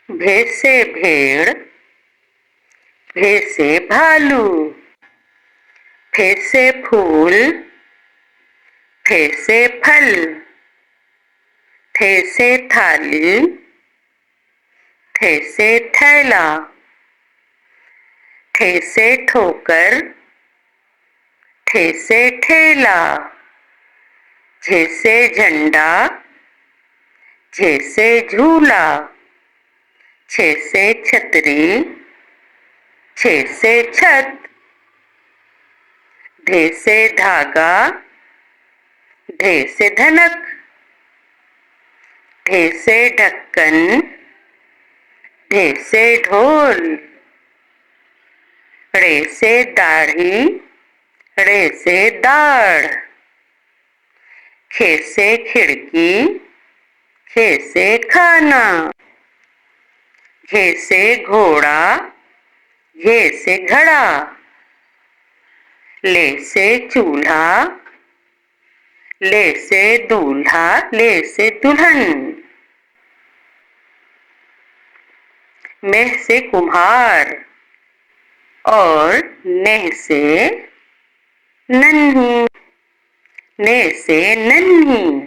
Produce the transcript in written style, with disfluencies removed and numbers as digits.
भे से भेड़, भे से भालू, फे से फूल, फे से फल, थे से थाली, थे से थैला, ठे से ठोकर, ठे से ठेला, झे से झंडा, झे से झूला, छे से छतरी, छे से छत, ढे से धागा, ढे से धनक, ढे से ढक्कन, ढे से ढोल, ड़े से दाढ़ी, ड़े से दाढ़, खे से खिड़की, खे से खाना, घे से घोड़ा, घे से घड़ा, ले से चूल्हा, ले से दूल्हा, ले से दुल्हन, मेह से कुम्हार और नेह से नन्ही, ने से नन्ही।